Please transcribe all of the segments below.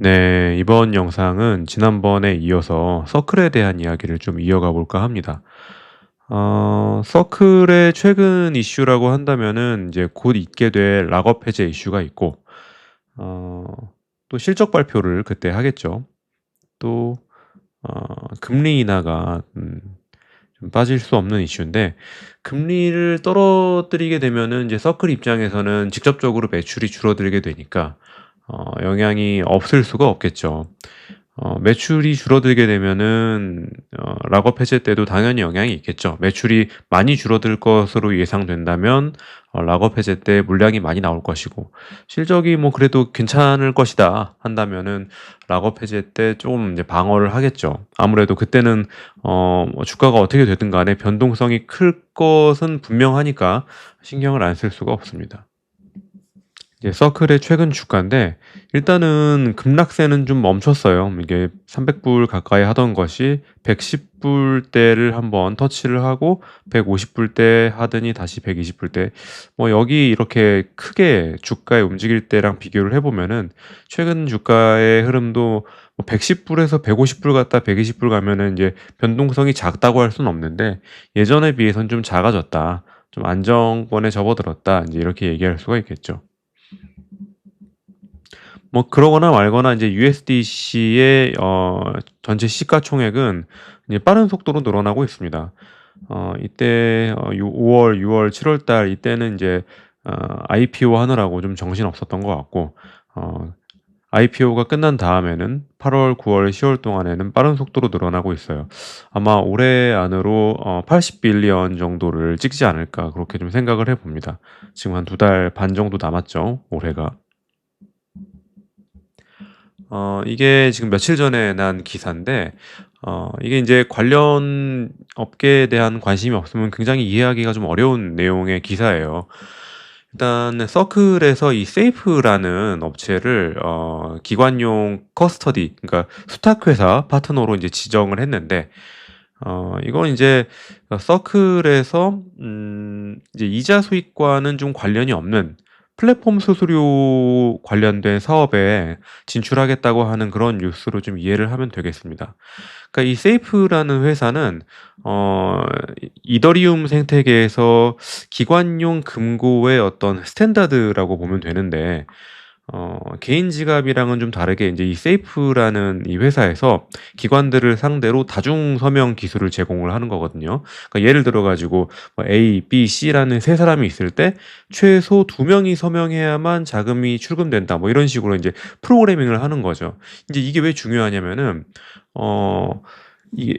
네, 이번 영상은 지난번에 이어서 서클에 대한 이야기를 좀 이어가 볼까 합니다. 서클의 최근 이슈라고 한다면은 이제 곧 있게 될 락업 해제 이슈가 있고, 어, 또 실적 발표를 그때 하겠죠. 또, 금리 인하가 좀 빠질 수 없는 이슈인데, 금리를 떨어뜨리게 되면은 이제 서클 입장에서는 직접적으로 매출이 줄어들게 되니까, 영향이 없을 수가 없겠죠. 매출이 줄어들게 되면은 락업 해제 때도 당연히 영향이 있겠죠. 매출이 많이 줄어들 것으로 예상된다면 락업 해제 때 물량이 많이 나올 것이고, 실적이 뭐 그래도 괜찮을 것이다 한다면은 락업 해제 때 조금 이제 방어를 하겠죠. 아무래도 그때는 뭐 주가가 어떻게 되든 간에 변동성이 클 것은 분명하니까 신경을 안 쓸 수가 없습니다. 이제 서클의 최근 주가인데, 일단은 급락세는 좀 멈췄어요. 이게 300불 가까이 하던 것이 110불대를 한번 터치를 하고 150불대 하더니 다시 120불대. 뭐 여기 이렇게 크게 주가의 움직일 때랑 비교를 해 보면은 최근 주가의 흐름도 뭐 110불에서 150불 갔다 120불 가면은 이제 변동성이 작다고 할 수는 없는데, 예전에 비해서는 좀 작아졌다, 좀 안정권에 접어들었다, 이제 이렇게 얘기할 수가 있겠죠. 뭐 그러거나 말거나 이제 USDC의 전체 시가총액은 이제 빠른 속도로 늘어나고 있습니다. 이때 유 5월, 6월, 7월 달 이때는 이제 IPO 하느라고 좀 정신없었던 것 같고, 어 IPO가 끝난 다음에는 8월, 9월, 10월 동안에는 빠른 속도로 늘어나고 있어요. 아마 올해 안으로 80 빌리언 정도를 찍지 않을까, 그렇게 좀 생각을 해 봅니다. 지금 한 2달 반 정도 남았죠, 올해가. 이게 지금 며칠 전에 난 기사인데, 이게 인제 관련 업계에 대한 관심이 없으면 굉장히 이해하기가 좀 어려운 내용의 기사예요. 일단 서클에서 이 세이프라는 업체를 기관용 커스터디, 그러니까 수탁 회사 파트너로 인제 지정을 했는데, 이건 인제 서클에서 이제 이자 수익과는 좀 관련이 없는 플랫폼 수수료 관련된 사업에 진출하겠다고 하는 그런 뉴스로 좀 이해를 하면 되겠습니다. 그러니까 이 세이프라는 회사는 어 이더리움 생태계에서 기관용 금고의 어떤 스탠다드라고 보면 되는데, 개인 지갑이랑은 좀 다르게 인제 이 세이프라는 이 회사에서 기관들을 상대로 다중 서명 기술을 제공을 하는 거거든요. 그러니까 예를 들어 가지고 뭐 A, B, C라는 세 사람이 있을 때 최소 2명이 서명해야만 자금이 출금된다, 뭐 이런 식으로 인제 프로그래밍을 하는 거죠. 인제 이게 왜 중요하냐면은 어 이게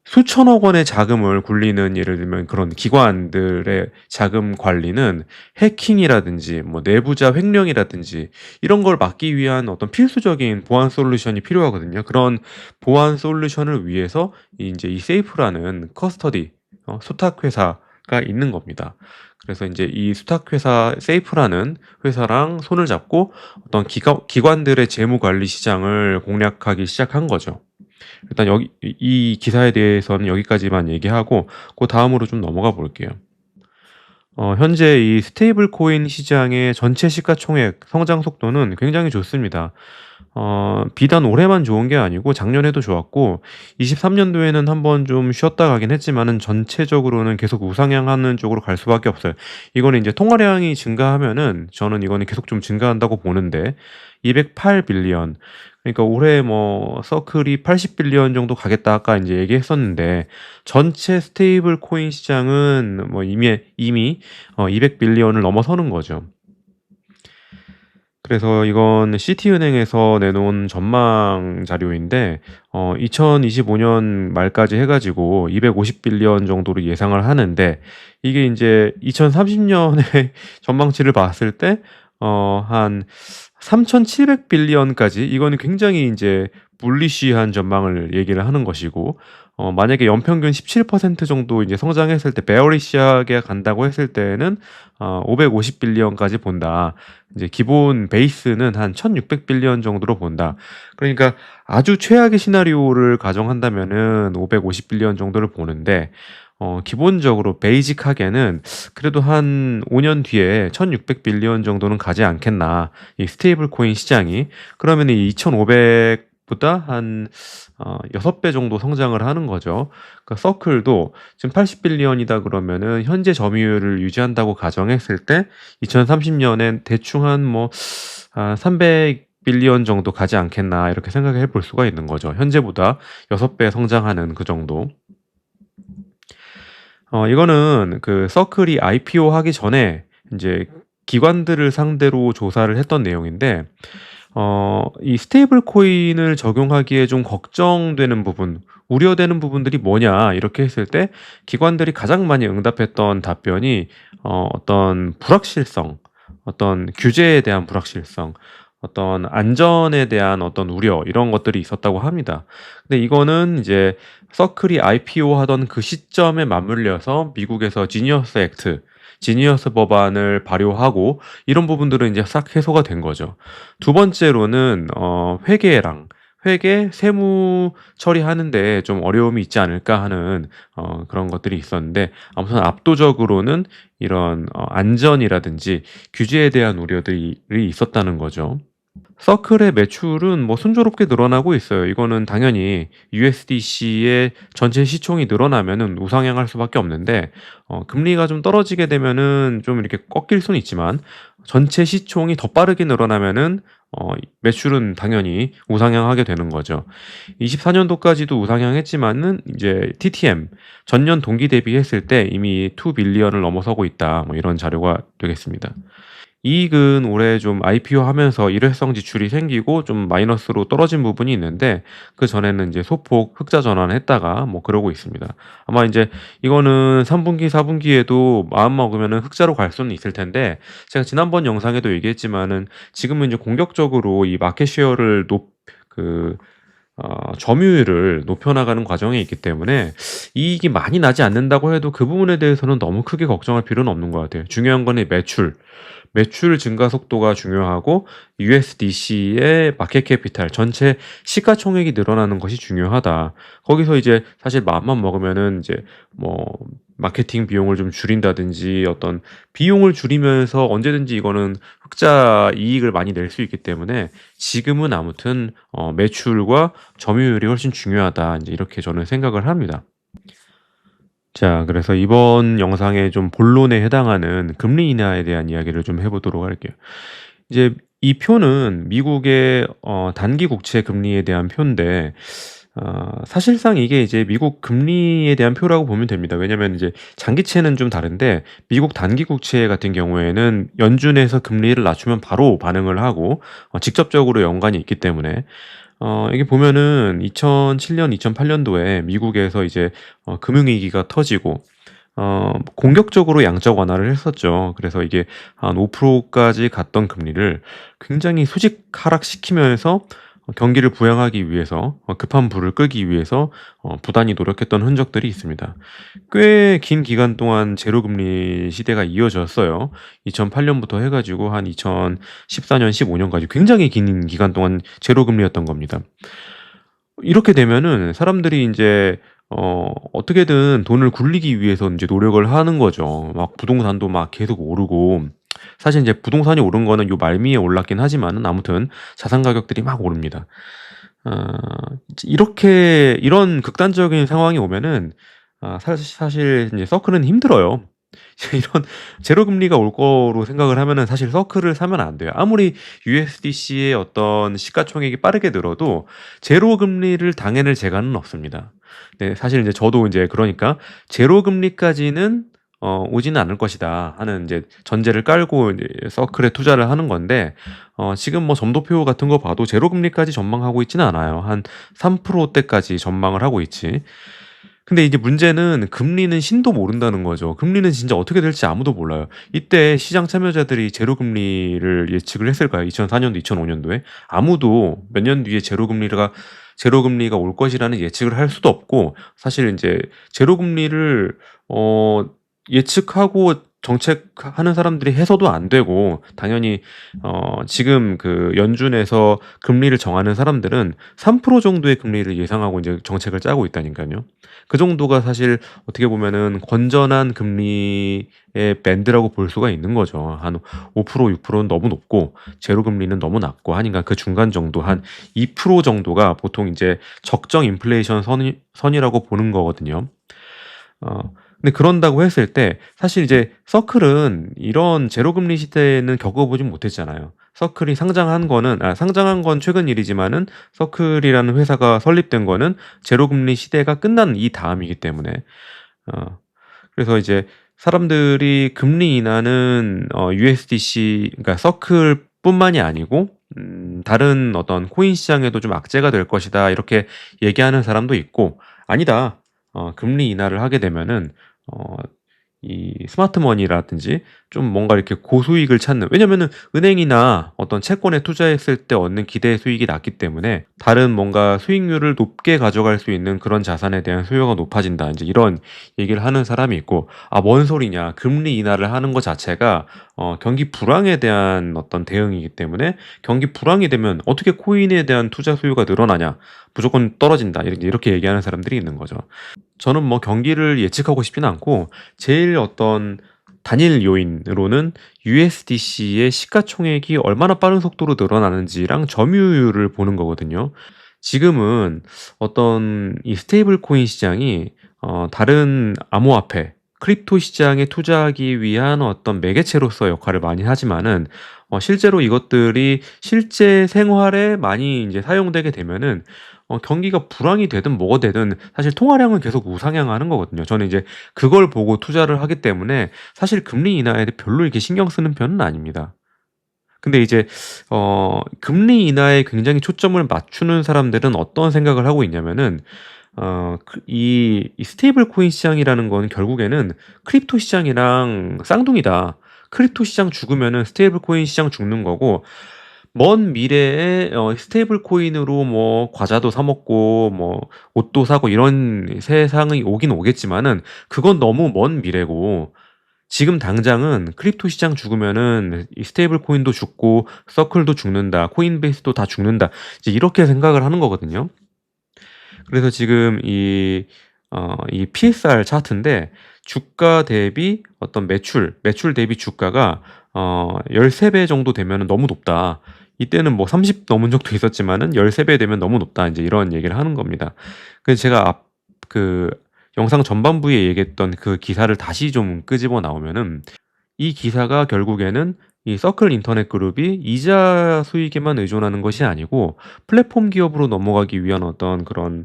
수천억 원의 자금을 굴리는, 예를 들면 그런 기관들의 자금 관리는 해킹이라든지 뭐 내부자 횡령이라든지 이런 걸 막기 위한 어떤 필수적인 보안 솔루션이 필요하거든요. 그런 보안 솔루션을 위해서 인제 이 세이프라는 커스터디 수탁 회사가 있는 겁니다. 그래서 인제 이 수탁 회사 세이프라는 회사랑 손을 잡고 어떤 기관들의 재무 관리 시장을 공략하기 시작한 거죠. 일단 여기 이 기사에 대해서는 여기까지만 얘기하고 그다음으로 좀 넘어가 볼게요. 현재 이 스테이블 코인 시장의 전체 시가총액 성장 속도는 굉장히 좋습니다. 비단 올해만 좋은 게 아니고 작년에도 좋았고, 23 년도에는 한번 좀 쉬었다 가긴 했지만은 전체적으로는 계속 우상향하는 쪽으로 갈 수밖에 없어요. 이거는 인제 통화량이 증가하면은 저는 이거는 계속 좀 증가한다고 보는데, 208 빌리언, 그러니까 올해 뭐 서클이 80 빌리언 정도 가겠다 아까 인제 얘기했었는데, 전체 스테이블 코인 시장은 뭐 이미 200 빌리언을 넘어서는 거죠. 그래서 이건 시티은행에서 내놓은 전망 자료인데, 2025년 말까지 해 가지고 250 빌리언 정도로 예상을 하는데, 이게 인제 2030 년의 전망치를 봤을 때 한 3,700 빌리언까지, 이거는 굉장히 인제 bullish한 전망을 얘기를 하는 것이고, 만약에 연평균 17% 정도 이제 성장했을 때 bearish하게 간다고 했을 때에는 550 빌리언까지 본다. 이제 기본 베이스는 한 1,600 빌리언 정도로 본다. 그러니까 아주 최악의 시나리오를 가정한다면은 550 빌리언 정도를 보는데, 기본적으로 베이직하게는 그래도 한 5년 뒤에 1,600 빌리언 정도는 가지 않겠나. 이 스테이블 코인 시장이. 그러면 이 2,500 보다 한 6배 정도 성장을 하는 거죠. 그러니까 서클도 지금 80 빌리언이다 그러면은 현재 점유율을 유지한다고 가정했을 때 2030 년엔 대충 한 뭐 300 빌리언 정도 가지 않겠나 이렇게 생각해 볼 수가 있는 거죠. 현재보다 6배 성장하는 그 정도. 이거는 그 서클이 IPO 하기 전에 인제 기관들을 상대로 조사를 했던 내용인데 이 스테이블 코인을 적용하기에 좀 걱정되는 부분, 우려되는 부분들이 뭐냐 이렇게 했을 때 기관들이 가장 많이 응답했던 답변이 어떤 불확실성, 어떤 규제에 대한 불확실성, 어떤 안전에 대한 어떤 우려 이런 것들이 있었다고 합니다. 근데 이거는 이제 서클이 IPO 하던 그 시점에 맞물려서 미국에서 지니어스 액트, 지니어스 법안을 발효하고 이런 부분들은 이제 싹 해소가 된 거죠. 두 번째로는 회계랑 회계, 세무 처리하는 데 좀 어려움이 있지 않을까 하는 그런 것들이 있었는데 아무튼 압도적으로는 이런 안전이라든지 규제에 대한 우려들이 있었다는 거죠. 서클의 매출은 뭐 순조롭게 늘어나고 있어요. 이거는 당연히 USDC의 전체 시총이 늘어나면은 우상향할 수밖에 없는데 금리가 좀 떨어지게 되면은 좀 이렇게 꺾일 수는 있지만 전체 시총이 더 빠르게 늘어나면은 매출은 당연히 우상향하게 되는 거죠. 24 년도까지도 우상향했지만은 이제 TTM 전년 동기 대비했을 때 이미 2 빌리언을 넘어서고 있다. 뭐 이런 자료가 되겠습니다. 이익은 올해 좀 IPO하면서 일회성 지출이 생기고 좀 마이너스로 떨어진 부분이 있는데 그전에는 이제 소폭 흑자 전환했다가 뭐 그러고 있습니다. 아마 인제 이거는 3 분기, 4 분기에도 마음 먹으면은 흑자로 갈 수는 있을 텐데 제가 지난번 영상에도 얘기했지만은 지금은 이제 공격적으로 이 마켓 쉐어를 그 점유율을 높여 나가는 과정에 있기 때문에 이익이 많이 나지 않는다고 해도 그 부분에 대해서는 너무 크게 걱정할 필요는 없는 것 같아요. 중요한 거는 매출 증가 속도가 중요하고 USDC의 마켓 캐피탈 전체 시가총액이 늘어나는 것이 중요하다. 거기서 이제 사실 마음만 먹으면은 이제 뭐 마케팅 비용을 좀 줄인다든지 어떤 비용을 줄이면서 언제든지 이거는 흑자 이익을 많이 낼 수 있기 때문에 지금은 아무튼 매출과 점유율이 훨씬 중요하다. 인제 이렇게 저는 생각을 합니다. 자, 그래서 이번 영상의 좀 본론에 해당하는 금리 인하에 대한 이야기를 좀 해 보도록 할게요. 이제 이 표는 미국의 단기 국채 금리에 대한 표인데 사실상 이게 이제 미국 금리에 대한 표라고 보면 됩니다. 왜냐면 이제 장기채는 좀 다른데 미국 단기 국채 같은 경우에는 연준에서 금리를 낮추면 바로 반응을 하고 직접적으로 연관이 있기 때문에 이게 보면은 2007 년, 2008 년도에 미국에서 이제 금융위기가 터지고 공격적으로 양적 완화를 했었죠. 그래서 이게 한 5% 까지 갔던 금리를 굉장히 수직 하락시키면서 경기를 부양하기 위해서 급한 불을 끄기 위해서 부단히 노력했던 흔적들이 있습니다. 꽤 긴 기간 동안 제로 금리 시대가 이어졌어요. 2008 년부터 해 가지고 한 2014 년, 15 년까지 굉장히 긴 기간 동안 제로 금리였던 겁니다. 이렇게 되면은 사람들이 인제 어떻게든 돈을 굴리기 위해서 인제 노력을 하는 거죠. 막 부동산도 막 계속 오르고 사실 인제 부동산이 오른 거는 요 말미에 올랐긴 하지만은 아무튼 자산 가격들이 막 오릅니다. 어 이렇게 이런 극단적인 상황이 오면은 사실 인제 서클은 힘들어요. 이런 제로 금리가 올 거로 생각을 하면은 사실 서클을 사면 안 돼요. 아무리 USDC의 어떤 시가총액이 빠르게 늘어도 제로 금리를 당해낼 재간은 없습니다. 네, 사실 이제 저도 이제 그러니까 '제로 금리까지는 오지는 않을 것이다.' 하는 이제 전제를 깔고 이제 서클에 투자를 하는 건데 지금 뭐 점도표 같은 거 봐도 제로 금리까지 전망하고 있지는 않아요. 한 3% 대까지 전망을 하고 있지. 근데 이제 문제는 금리는 신도 모른다는 거죠. 금리는 진짜 어떻게 될지 아무도 몰라요. 이때 시장 참여자들이 제로 금리를 예측을 했을까요? 2004 년도, 2005 년도에? 아무도 몇 년 뒤에 제로 금리가 올 것이라는 예측을 할 수도 없고 사실 인제 제로 금리를 예측하고 정책하는 사람들이 해서도 안 되고 당연히 지금 그 연준에서 금리를 정하는 사람들은 3% 정도의 금리를 예상하고 이제 정책을 짜고 있다니까요. 그 정도가 사실 어떻게 보면은 건전한 금리의 밴드라고 볼 수가 있는 거죠. 한 5% 6%는 너무 높고 제로 금리는 너무 낮고 하니까 그 중간 정도 한 2% 정도가 보통 이제 적정 인플레이션 선이라고 보는 거거든요. 근데 그런다고 했을 때 사실 이제 서클은 이런 제로 금리 시대에는 겪어보진 못했잖아요. 서클이 상장한 건 최근 일이지만은 서클이라는 회사가 설립된 거는 제로 금리 시대가 끝난 이 다음이기 때문에 어 그래서 이제 사람들이 금리 인하는 USDC 그러니까 서클뿐만이 아니고 다른 어떤 코인 시장에도 좀 악재가 될 것이다 이렇게 얘기하는 사람도 있고 아니다. 금리 인하를 하게 되면은 어 이 스마트 머니라든지 좀 뭔가 이렇게 고수익을 찾는 왜냐면은 은행이나 어떤 채권에 투자했을 때 얻는 기대 수익이 낮기 때문에 다른 뭔가 수익률을 높게 가져갈 수 있는 그런 자산에 대한 수요가 높아진다. 인제 이런 얘기를 하는 사람이 있고 '아 뭔 소리냐. 금리 인하를 하는 거 자체가 경기 불황에 대한 어떤 대응이기 때문에 경기 불황이 되면 어떻게 코인에 대한 투자 수요가 늘어나냐. 무조건 떨어진다.' 이렇게 얘기하는 사람들이 있는 거죠. 저는 뭐 경기를 예측하고 싶지는 않고 제일 어떤 단일 요인으로는 USDC의 시가총액이 얼마나 빠른 속도로 늘어나는지랑 점유율을 보는 거거든요. 지금은 어떤 이 스테이블 코인 시장이 다른 암호화폐, 크립토 시장에 투자하기 위한 어떤 매개체로서 역할을 많이 하지만은 실제로 이것들이 실제 생활에 많이 인제 사용되게 되면은 경기가 불황이 되든 뭐가 되든 사실 통화량은 계속 우상향하는 거거든요. 저는 이제 그걸 보고 투자를 하기 때문에 사실 금리 인하에 별로 이렇게 신경 쓰는 편은 아닙니다. 근데 이제 금리 인하에 굉장히 초점을 맞추는 사람들은 어떤 생각을 하고 있냐면은 이 스테이블 코인 시장이라는 거는 결국에는 크립토 시장이랑 쌍둥이다. 크립토 시장 죽으면은 스테이블 코인 시장 죽는 거고 먼 미래에 스테이블 코인으로 뭐 과자도 사 먹고 뭐 옷도 사고 이런 세상이 오긴 오겠지만은 그건 너무 먼 미래고 지금 당장은 크립토 시장 죽으면은 이 스테이블 코인도 죽고 서클도 죽는다. 코인베이스도 다 죽는다. 이제 이렇게 생각을 하는 거거든요. 그래서 지금 이 PSR 차트인데 주가 대비 어떤 매출 대비 주가가 13배 정도 되면은 너무 높다. 이때는 뭐 30 넘은 적도 있었지만은 13배 되면 너무 높다. 인제 이런 얘기를 하는 겁니다. 그래서 제가 그 영상 전반부에 얘기했던 그 기사를 다시 좀 끄집어 나오면은 이 기사가 결국에는 이 서클 인터넷 그룹이 이자 수익에만 의존하는 것이 아니고 플랫폼 기업으로 넘어가기 위한 어떤 그런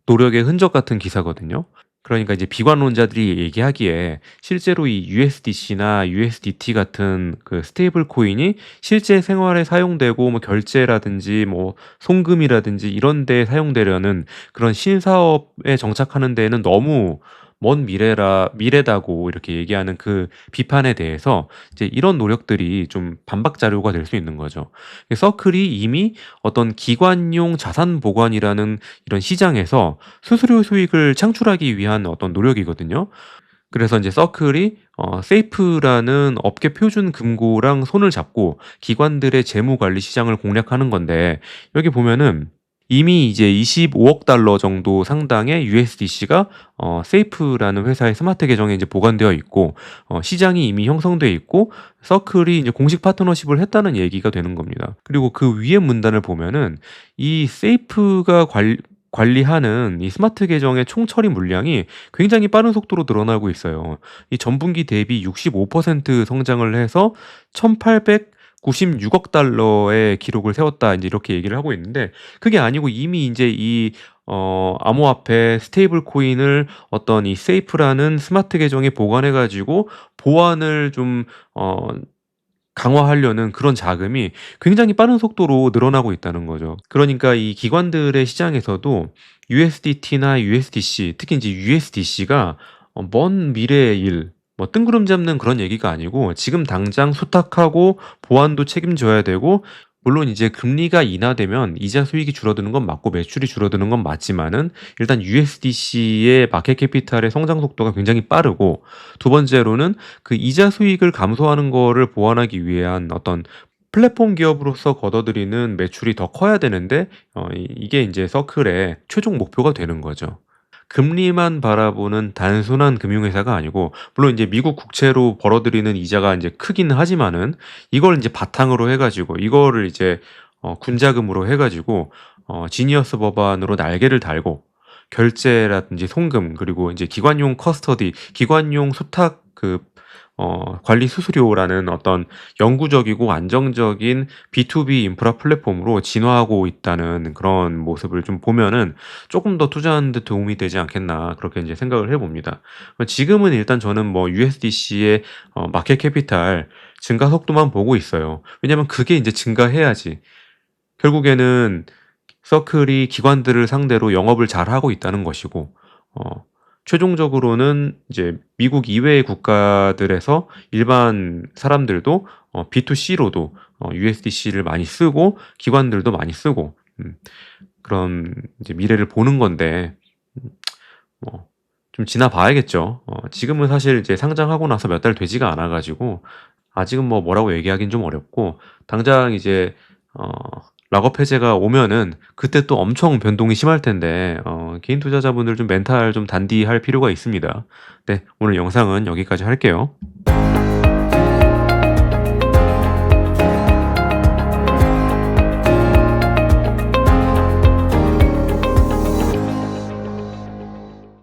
노력의 흔적 같은 기사거든요. 그러니까 이제 비관론자들이 얘기하기에 실제로 이 USDC나 USDT 같은 그 스테이블 코인이 실제 생활에 사용되고 뭐 결제라든지 뭐 송금이라든지 이런 데에 사용되려는 그런 신사업에 정착하는 데에는 너무 먼 미래다고 이렇게 얘기하는 그 비판에 대해서 이제 이런 노력들이 좀 반박 자료가 될 수 있는 거죠. 서클이 이미 어떤 기관용 자산 보관이라는 이런 시장에서 수수료 수익을 창출하기 위한 어떤 노력이거든요. 그래서 인제 서클이 세이프라는 업계 표준 금고랑 손을 잡고 기관들의 재무 관리 시장을 공략하는 건데 여기 보면은 이미 이제 25억 달러 정도 상당의 USDC가 세이프라는 회사의 스마트 계정에 이제 보관되어 있고 시장이 이미 형성돼 있고 서클이 이제 공식 파트너십을 했다는 얘기가 되는 겁니다. 그리고 그 위에 문단을 보면은 이 세이프가 관리하는 이 스마트 계정의 총 처리 물량이 굉장히 빠른 속도로 늘어나고 있어요. 이 전분기 대비 65% 성장을 해서 1,896억 달러의 기록을 세웠다. 인제 이렇게 얘기를 하고 있는데 그게 아니고 이미 인제 이 암호화폐 스테이블 코인을 어떤 이 세이프라는 스마트 계정에 보관해 가지고 보안을 좀 강화하려는 그런 자금이 굉장히 빠른 속도로 늘어나고 있다는 거죠. 그러니까 이 기관들의 시장에서도 USDT나 USDC 특히 인제 USDC가 먼 미래의 일 뭐 뜬구름 잡는 그런 얘기가 아니고 지금 당장 수탁하고 보안도 책임져야 되고 물론 이제 금리가 인하되면 이자 수익이 줄어드는 건 맞고 매출이 줄어드는 건 맞지만은 일단 USDC의 마켓 캐피탈의 성장 속도가 굉장히 빠르고 두 번째로는 그 이자 수익을 감소하는 거를 보완하기 위한 어떤 플랫폼 기업으로서 걷어들이는 매출이 더 커야 되는데 이게 인제 서클의 최종 목표가 되는 거죠. 금리만 바라보는 단순한 금융회사가 아니고 물론 이제 미국 국채로 벌어들이는 이자가 인제 크긴 하지만은 이걸 인제 바탕으로 해 가지고 이거를 이제 군자금으로 해 가지고 지니어스 법안으로 날개를 달고 결제라든지 송금 그리고 인제 기관용 커스터디 기관용 수탁 관리 수수료라는 어떤 영구적이고 안정적인 B2B 인프라 플랫폼으로 진화하고 있다는 그런 모습을 좀 보면은 '쪼끔 더 투자하는 데 도움이 되지 않겠나.' 그렇게 인제 생각을 해 봅니다. 지금은 일단 저는 뭐 USDC의 마켓 캐피탈 증가 속도만 보고 있어요. 왜냐면 그게 인제 증가해야지 결국에는 서클이 기관들을 상대로 영업을 잘하고 있다는 것이고 어 최종적으로는 이제 미국 이외의 국가들에서 일반 사람들도 B2C로도 USDC를 많이 쓰고 기관들도 많이 쓰고 그런 이제 미래를 보는 건데 음 뭐 좀 지나 봐야겠죠. 지금은 사실 이제 상장하고 나서 몇 달 되지가 않아 가지고 아직은 뭐라고 얘기하긴 좀 어렵고 당장 이제 어 락업 해제가 오면은 그때 또 엄청 변동이 심할 텐데 개인 투자자분들 좀 멘탈 좀 단디할 필요가 있습니다. 네 오늘 영상은 여기까지 할게요.